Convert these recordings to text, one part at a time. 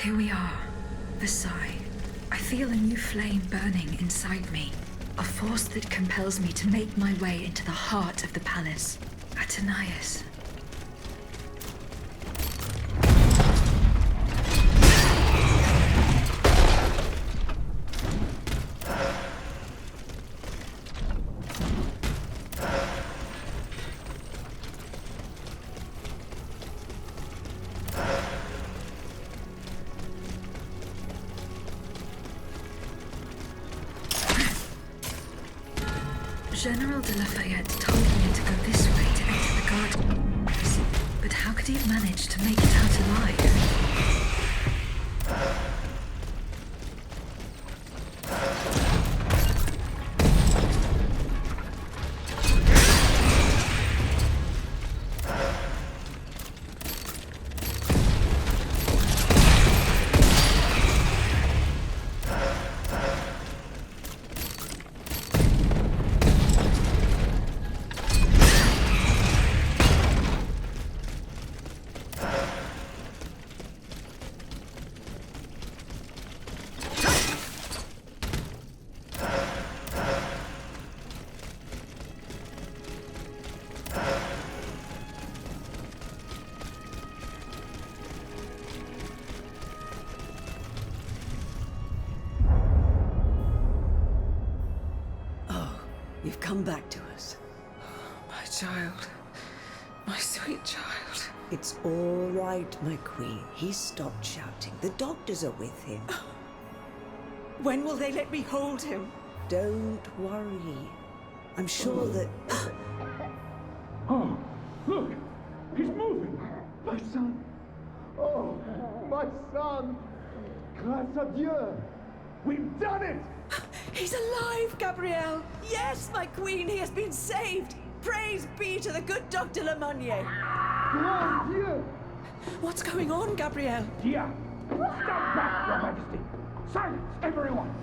Here we are, Versailles. I feel a new flame burning inside me. A force that compels me to make my way into the heart of the palace. Atenaeus. General de Lafayette told me to go this way to enter the gardens, but how could he have managed to make it out alive? You've come back to us. My child. My sweet child. It's all right, my queen. He's stopped shouting. The doctors are with him. When will they let me hold him? Don't worry. I'm sure that... Oh, look! He's moving! My son! Oh, my son! Grâce à Dieu! We've done it! He's alive, Gabrielle! Yes, my queen, he has been saved! Praise be to the good Dr. Lemonnier! Grand Dieu! What's going on, Gabrielle? Here! Stand back, Your Majesty! Silence, everyone!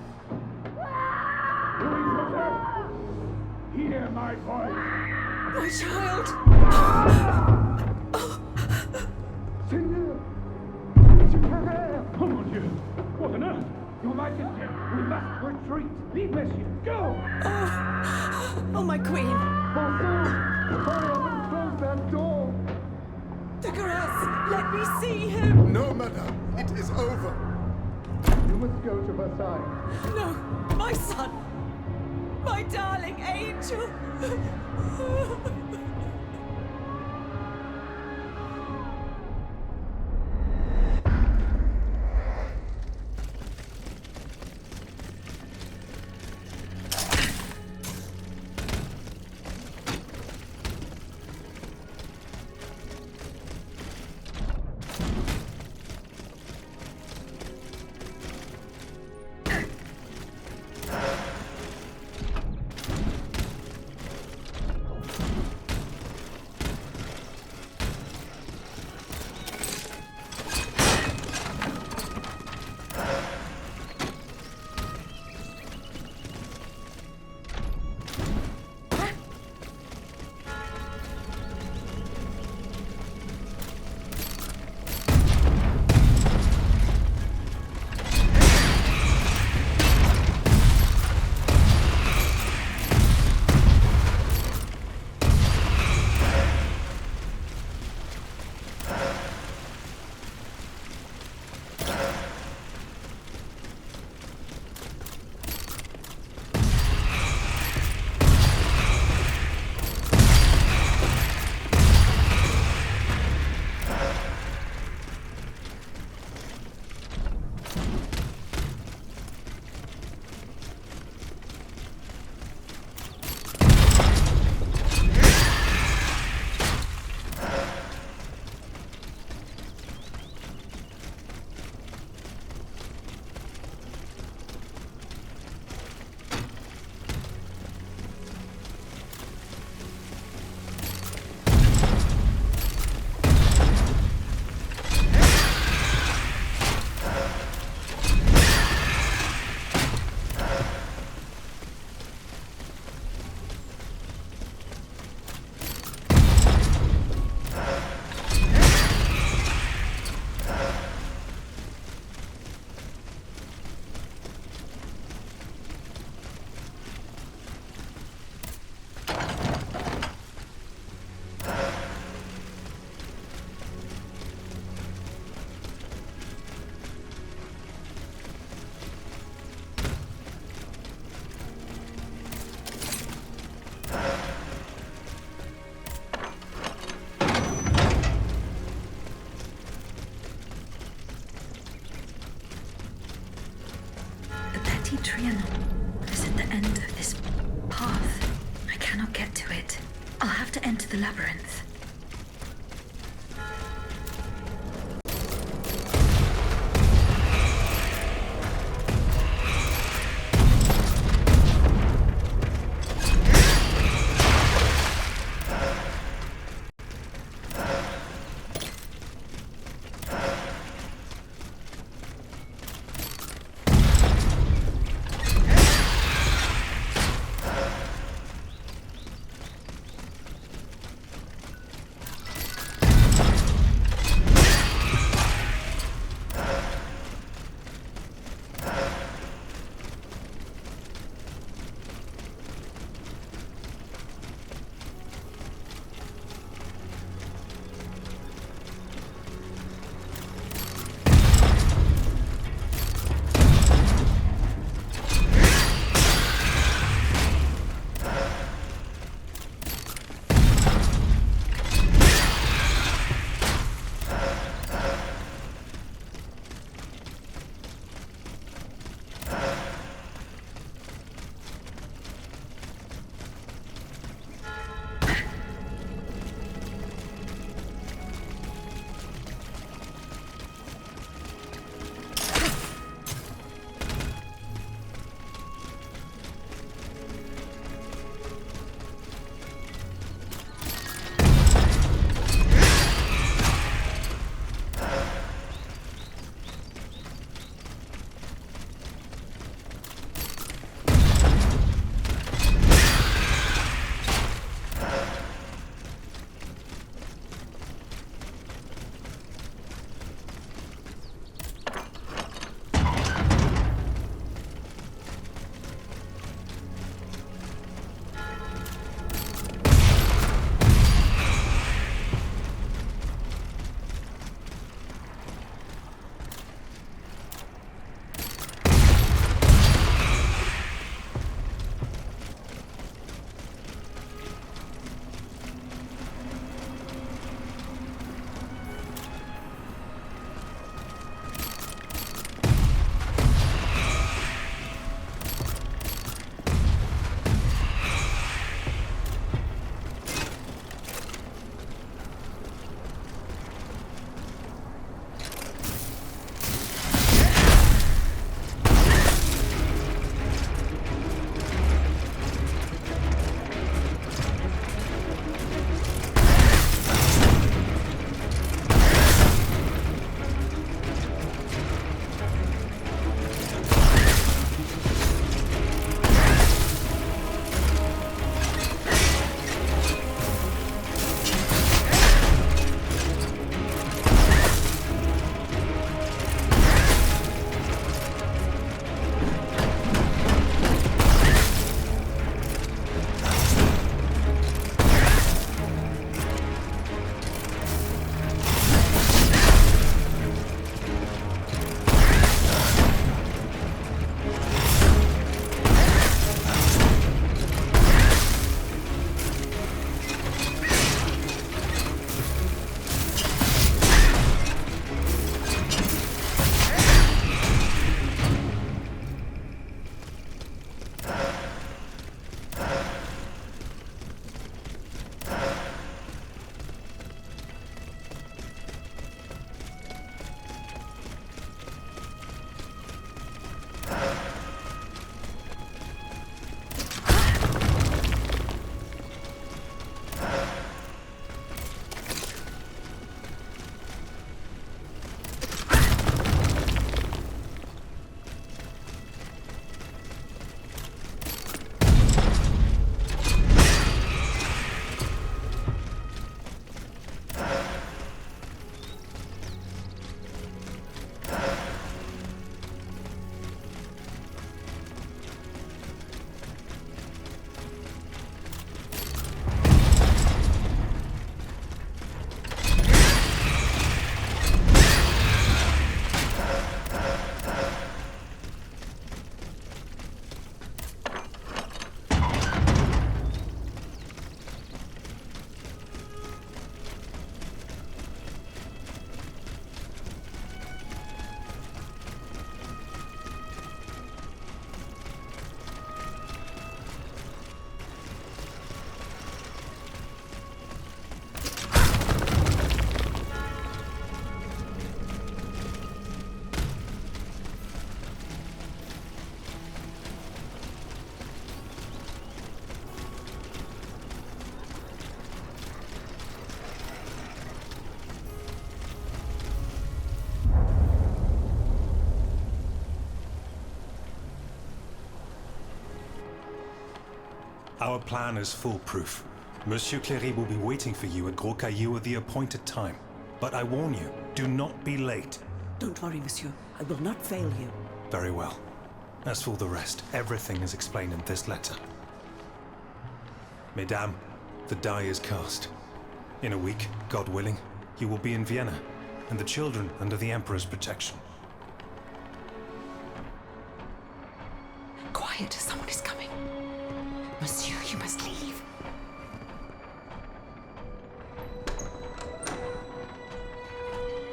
Louis Joseph! Hear my voice! My child! Seigneur! Monsieur Carrère! Oh, mon Dieu! What on earth? Your Majesty, we must retreat! Leave Monsieur! Go! Oh, my queen! Bonsoir! Hurry up and close that door! De Grasse, let me see him! No, madame, it is over. You must go to Versailles. No, my son! My darling angel! mighty Trianon is at the end of this path. I cannot get to it. I'll have to enter the labyrinth. Our plan is foolproof. Monsieur Cléry will be waiting for you at Gros Caillou at the appointed time. But I warn you, do not be late. Don't worry, monsieur. I will not fail you. Very well. As for the rest, everything is explained in this letter. Mesdames, the die is cast. In a week, God willing, you will be in Vienna, and the children under the Emperor's protection. Quiet, someone is coming. Monsieur, you must leave.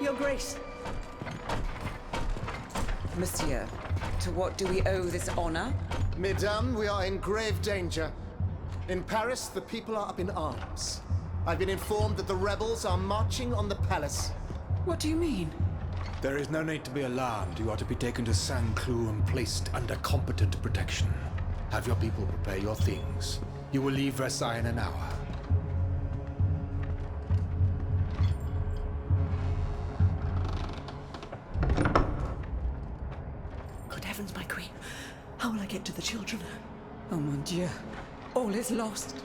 Your Grace. Monsieur, to what do we owe this honor? Mesdames, we are in grave danger. In Paris, the people are up in arms. I've been informed that the rebels are marching on the palace. What do you mean? There is no need to be alarmed. You are to be taken to Saint-Cloud and placed under competent protection. Have your people prepare your things. You will leave Versailles in an hour. Good heavens, my queen. How will I get to the children? Oh mon Dieu. All is lost.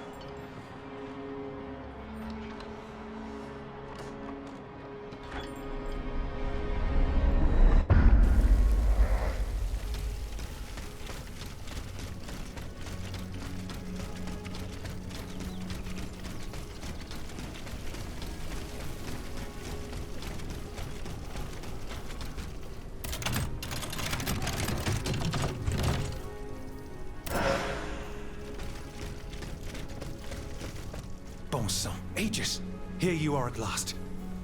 Bon sang, Aegis! Here you are at last.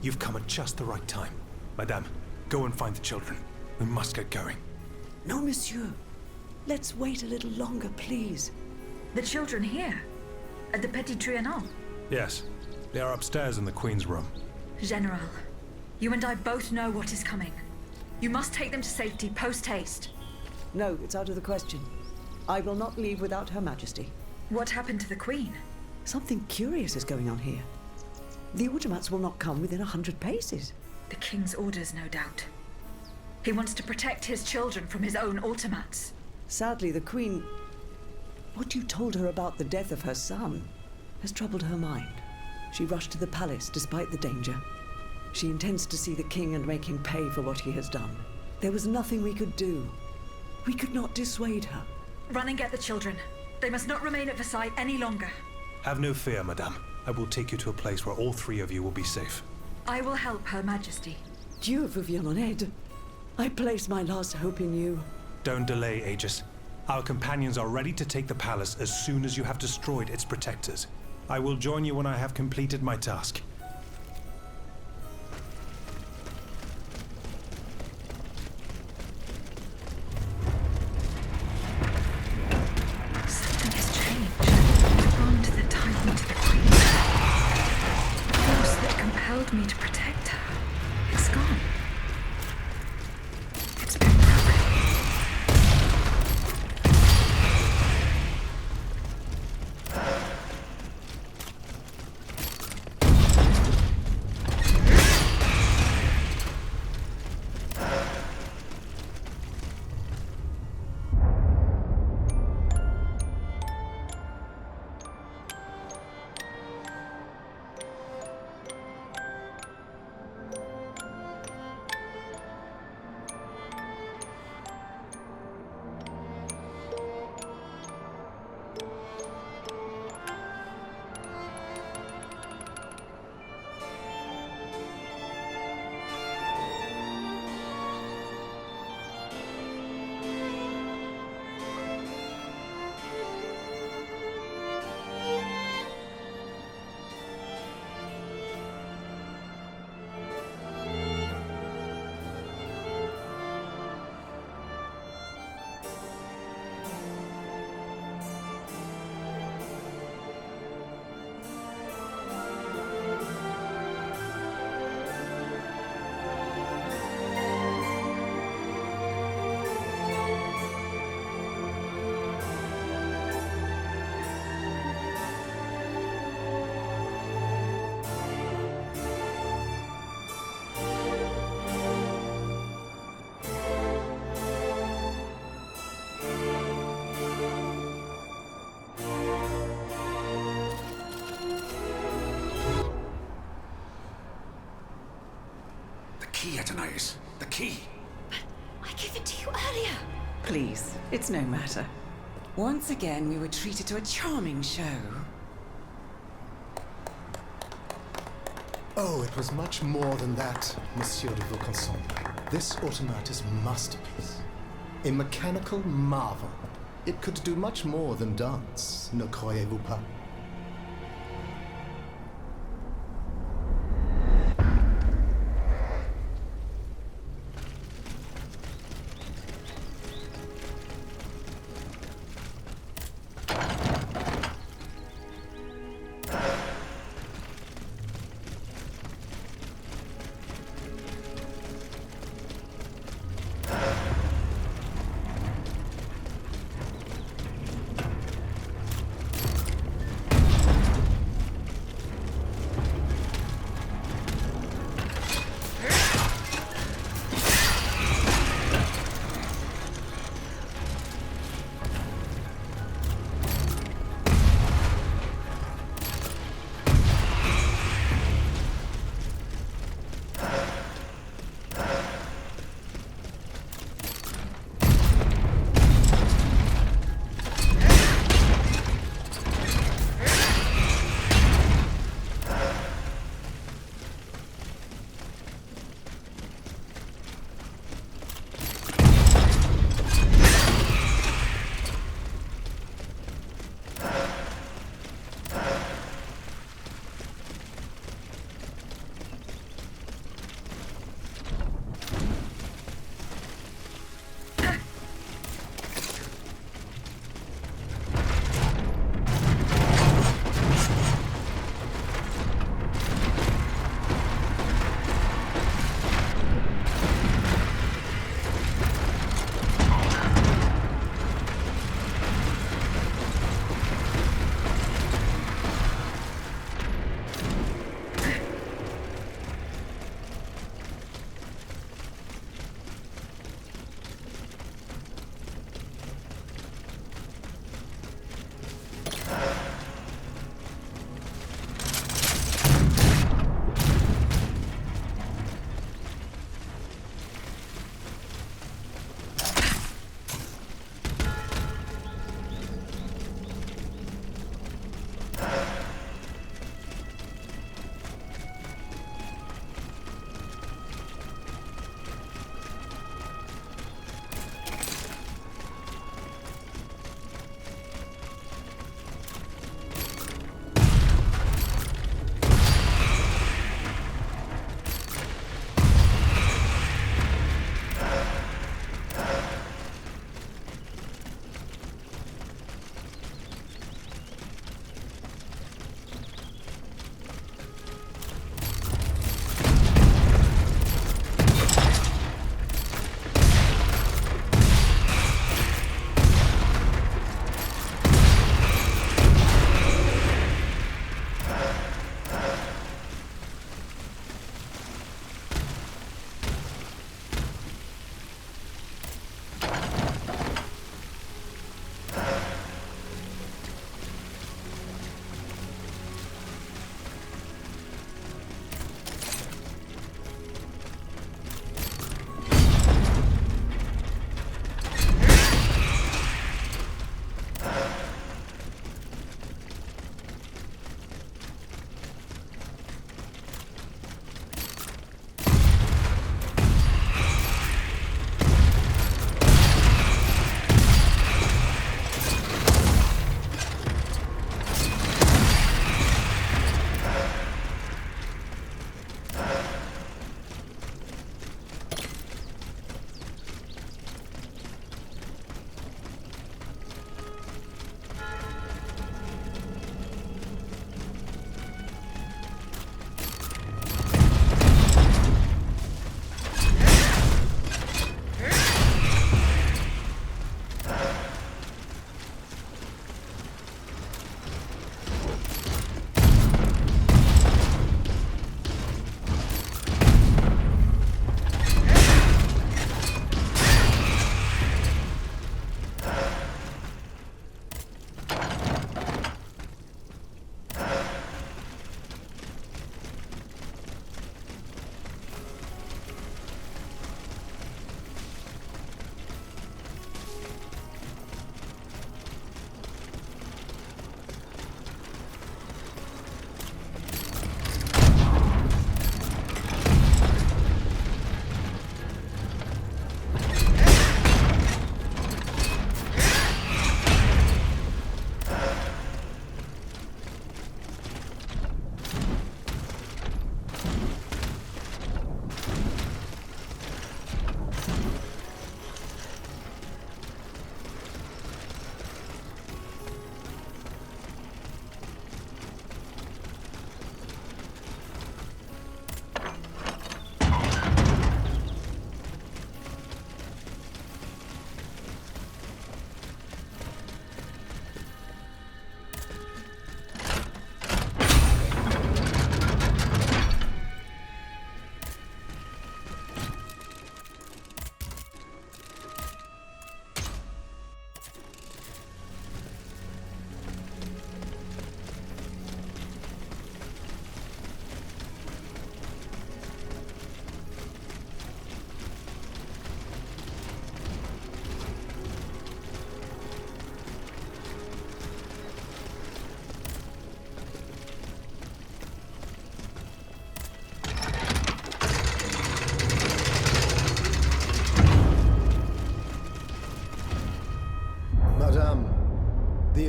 You've come at just the right time. Madame, go and find the children. We must get going. No, monsieur. Let's wait a little longer, please. The children here? At the Petit Trianon? Yes, they are upstairs in the Queen's room. General, you and I both know what is coming. You must take them to safety post-haste. No, it's out of the question. I will not leave without Her Majesty. What happened to the Queen? Something curious is going on here. The automats will not come within 100 paces. The King's orders, no doubt. He wants to protect his children from his own automats. Sadly, the Queen... What you told her about the death of her son has troubled her mind. She rushed to the palace despite the danger. She intends to see the King and make him pay for what he has done. There was nothing we could do. We could not dissuade her. Run and get the children. They must not remain at Versailles any longer. Have no fear, Madame. I will take you to a place where all three of you will be safe. I will help Her Majesty. Dieu vous vienne en aide. I place my last hope in you. Don't delay, Aegis. Our companions are ready to take the palace as soon as you have destroyed its protectors. I will join you when I have completed my task. Something has changed. The bond that tied me to the Queen. The force that compelled me to protect her. It's gone. It's been broken. is? The key? I gave it to you earlier. Please, it's no matter. Once again, we were treated to a charming show. Oh, it was much more than that, Monsieur de Vaucanson. This automat is a masterpiece. A mechanical marvel. It could do much more than dance, ne croyez-vous pas?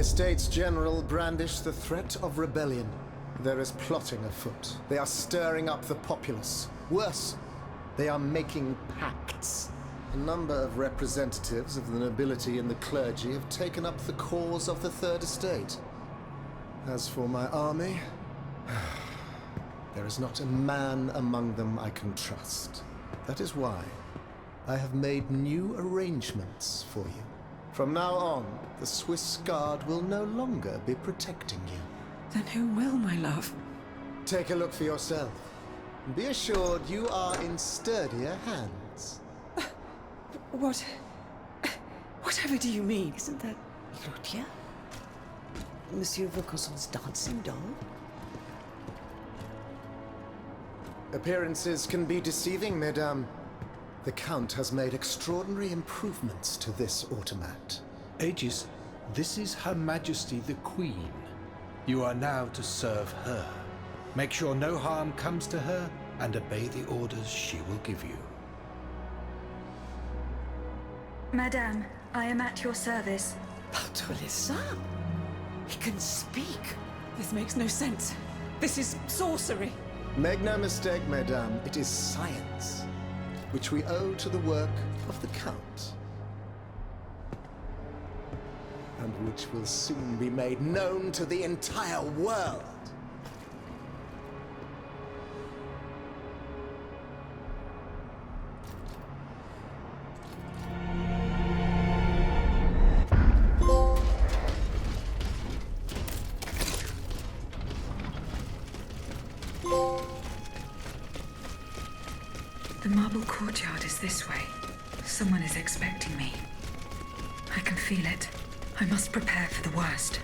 Estates General brandish the threat of rebellion. There is plotting afoot. They are stirring up the populace. Worse, they are making pacts. A number of representatives of the nobility and the clergy have taken up the cause of the Third Estate. As for my army, there is not a man among them I can trust. That is why I have made new arrangements for you. From now on, the Swiss Guard will no longer be protecting you. Then who will, my love? Take a look for yourself. Be assured you are in sturdier hands. Whatever do you mean? Isn't that Claudia? Monsieur Vaucanson's dancing doll? Appearances can be deceiving, mesdames. The Count has made extraordinary improvements to this automat. Aegis, this is Her Majesty the Queen. You are now to serve her. Make sure no harm comes to her and obey the orders she will give you. Madame, I am at your service. Votre He can speak. This makes no sense. This is sorcery. Make no mistake, mesdames, it is science, which we owe to the work of the Count. And which will soon be made known to the entire world. The marble courtyard is this way. Someone is expecting me. I can feel it. I must prepare for the worst.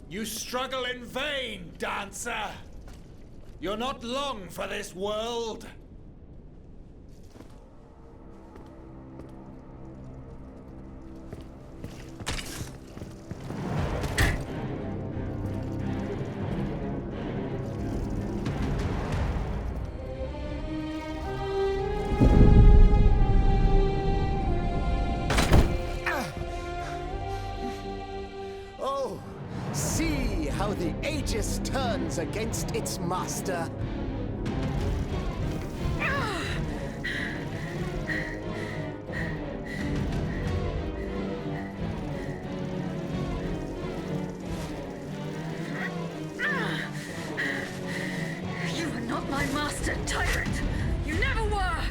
You struggle in vain, dancer! You're not long for this world! The Aegis turns against its master. You are not my master, tyrant! You never were!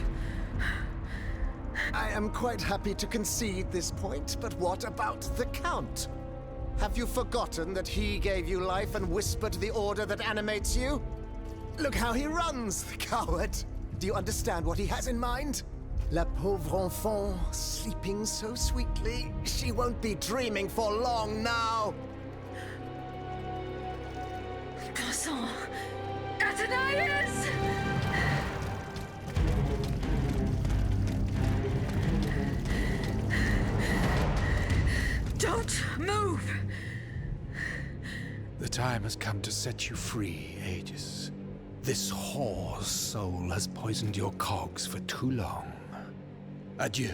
I am quite happy to concede this point, but what about the Count? Have you forgotten that he gave you life and whispered the order that animates you? Look how he runs, the coward! Do you understand what he has in mind? La pauvre enfant, sleeping so sweetly, she won't be dreaming for long now! Passons! Atenaius! Don't move! The time has come to set you free, Aegis. This whore's soul has poisoned your cogs for too long. Adieu,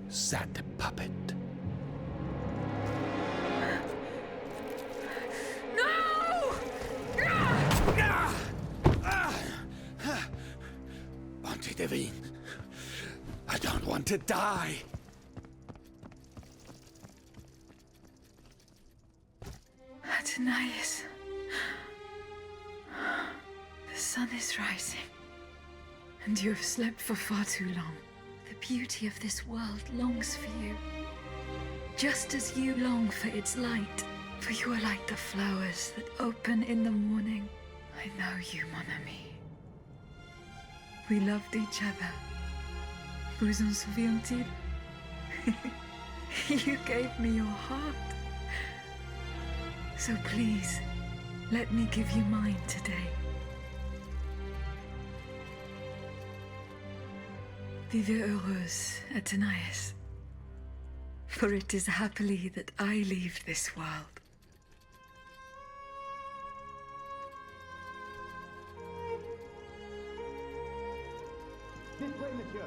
sad puppet. No! Bonté divine, I don't want to die. Atenaius. The sun is rising, and you have slept for far too long. The beauty of this world longs for you, just as you long for its light, for you are like the flowers that open in the morning. I know you, mon ami. We loved each other. Vous en souvient-il? You gave me your heart. So please, let me give you mine today. Vivez heureuse, Atenaius. For it is happily that I leave this world. This way, monsieur.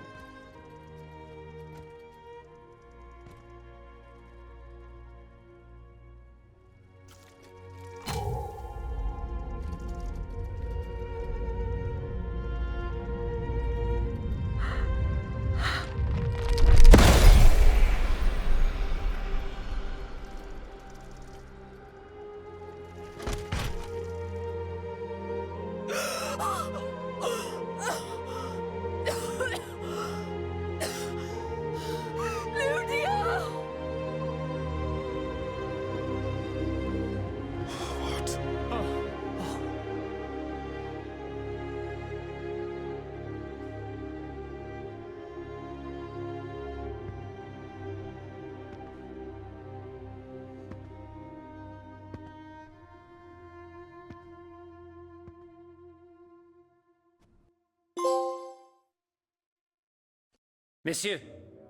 Monsieur,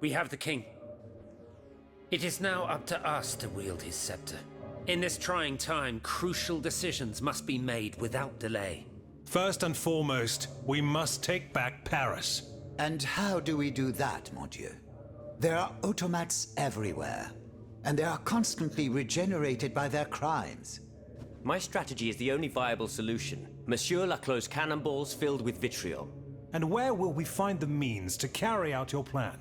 we have the king. It is now up to us to wield his scepter. In this trying time, crucial decisions must be made without delay. First and foremost, we must take back Paris. And how do we do that, mon Dieu? There are automats everywhere, and they are constantly regenerated by their crimes. My strategy is the only viable solution. Monsieur Laclos' cannonballs filled with vitriol. And where will we find the means to carry out your plan?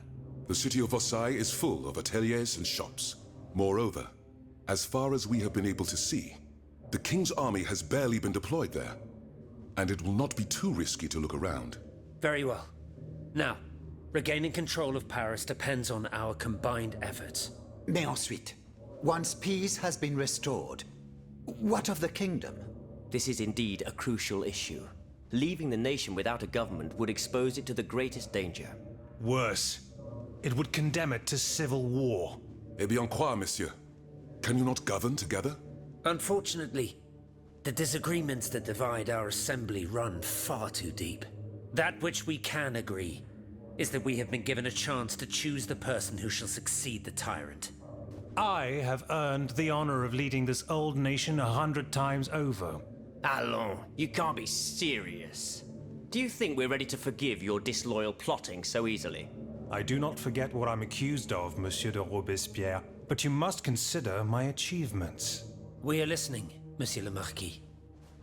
The city of Versailles is full of ateliers and shops. Moreover, as far as we have been able to see, the king's army has barely been deployed there. And it will not be too risky to look around. Very well. Now, regaining control of Paris depends on our combined efforts. Mais ensuite, once peace has been restored, what of the kingdom? This is indeed a crucial issue. Leaving the nation without a government would expose it to the greatest danger. Worse, it would condemn it to civil war. Eh bien quoi, monsieur? Can you not govern together? Unfortunately, the disagreements that divide our assembly run far too deep. That which we can agree is that we have been given a chance to choose the person who shall succeed the tyrant. I have earned the honor of leading this old nation 100 times over. Allons, you can't be serious. Do you think we're ready to forgive your disloyal plotting so easily? I do not forget what I'm accused of, Monsieur de Robespierre, but you must consider my achievements. We are listening, Monsieur le Marquis.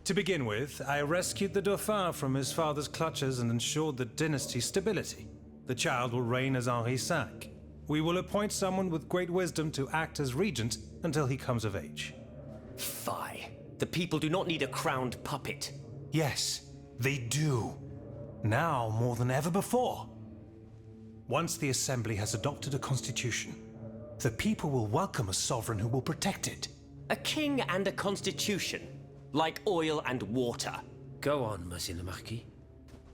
To begin with, I rescued the Dauphin from his father's clutches and ensured the dynasty's stability. The child will reign as Henri V. We will appoint someone with great wisdom to act as regent until he comes of age. Fie. The people do not need a crowned puppet. Yes, they do. Now more than ever before. Once the Assembly has adopted a constitution, the people will welcome a sovereign who will protect it. A king and a constitution, like oil and water. Go on, Monsieur le Marquis.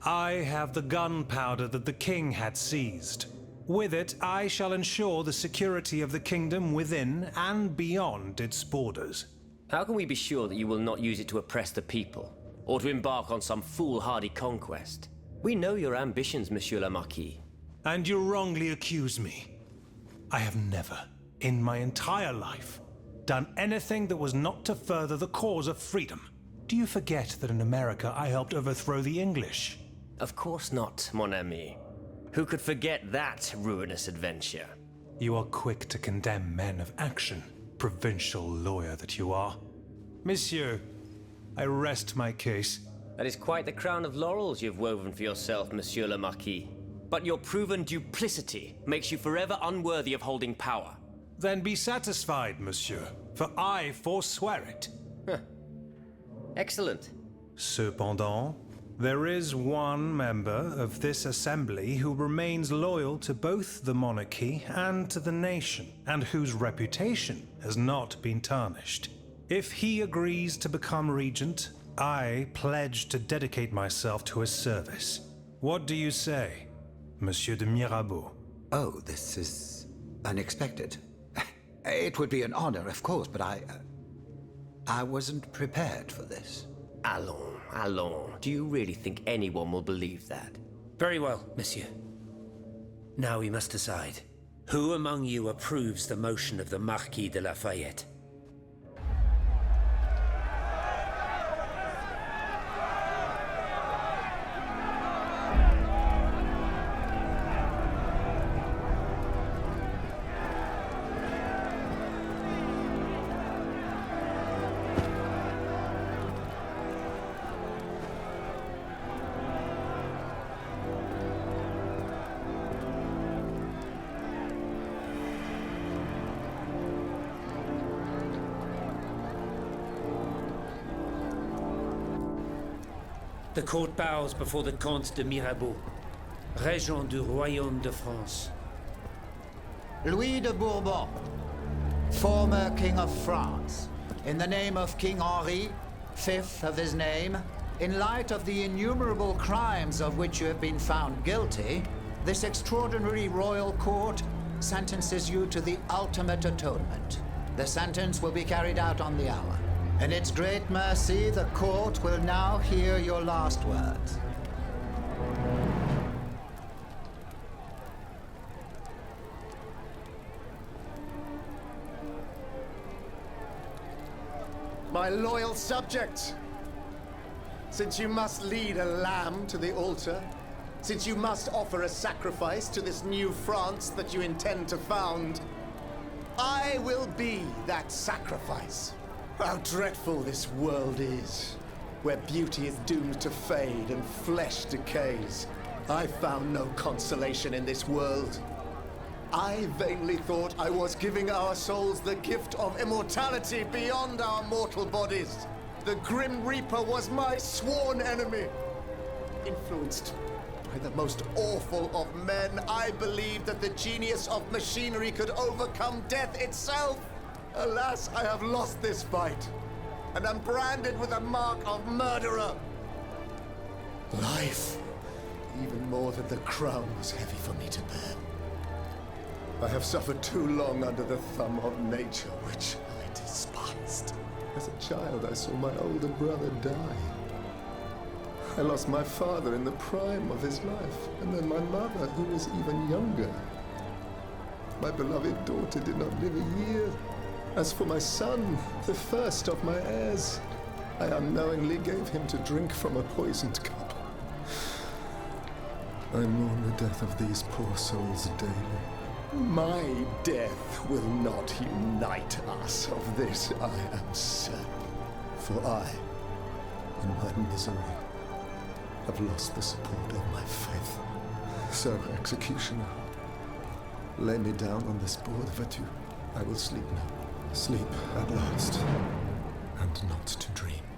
I have the gunpowder that the king had seized. With it, I shall ensure the security of the kingdom within and beyond its borders. How can we be sure that you will not use it to oppress the people, or to embark on some foolhardy conquest? We know your ambitions, Monsieur le Marquis. And you wrongly accuse me. I have never, in my entire life, done anything that was not to further the cause of freedom. Do you forget that in America I helped overthrow the English? Of course not, mon ami. Who could forget that ruinous adventure? You are quick to condemn men of action, provincial lawyer that you are. Monsieur, I rest my case. That is quite the crown of laurels you've woven for yourself, Monsieur le Marquis. But your proven duplicity makes you forever unworthy of holding power. Then be satisfied, monsieur, for I forswear it. Excellent. Cependant, there is one member of this assembly who remains loyal to both the monarchy and to the nation, and whose reputation has not been tarnished. If he agrees to become regent, I pledge to dedicate myself to his service. What do you say, Monsieur de Mirabeau? Oh, this is unexpected. It would be an honor, of course, but I wasn't prepared for this. Allons, allons. Do you really think anyone will believe that? Very well, Monsieur. Now we must decide. Who among you approves the motion of the Marquis de Lafayette? The court bows before the Comte de Mirabeau, Régent du Royaume de France. Louis de Bourbon, former King of France, in the name of King Henri, fifth of his name, in light of the innumerable crimes of which you have been found guilty, this extraordinary royal court sentences you to the ultimate atonement. The sentence will be carried out on the hour. In its great mercy, the court will now hear your last words. My loyal subjects, since you must lead a lamb to the altar, since you must offer a sacrifice to this new France that you intend to found, I will be that sacrifice. How dreadful this world is, where beauty is doomed to fade and flesh decays. I found no consolation in this world. I vainly thought I was giving our souls the gift of immortality beyond our mortal bodies. The Grim Reaper was my sworn enemy. Influenced by the most awful of men, I believed that the genius of machinery could overcome death itself. Alas, I have lost this fight, and am branded with the mark of murderer. Life, even more than the crown, was heavy for me to bear. I have suffered too long under the thumb of nature, which I despise. despised. As a child, I saw my older brother die. I lost my father in the prime of his life, and then my mother, who was even younger. My beloved daughter did not live a year. As for my son, the first of my heirs, I unknowingly gave him to drink from a poisoned cup. I mourn the death of these poor souls daily. My death will not unite us, of this I am certain. For I, in my misery, have lost the support of my faith. So, executioner, lay me down on this board, veux-tu? I will sleep now. Sleep at last, and not to dream.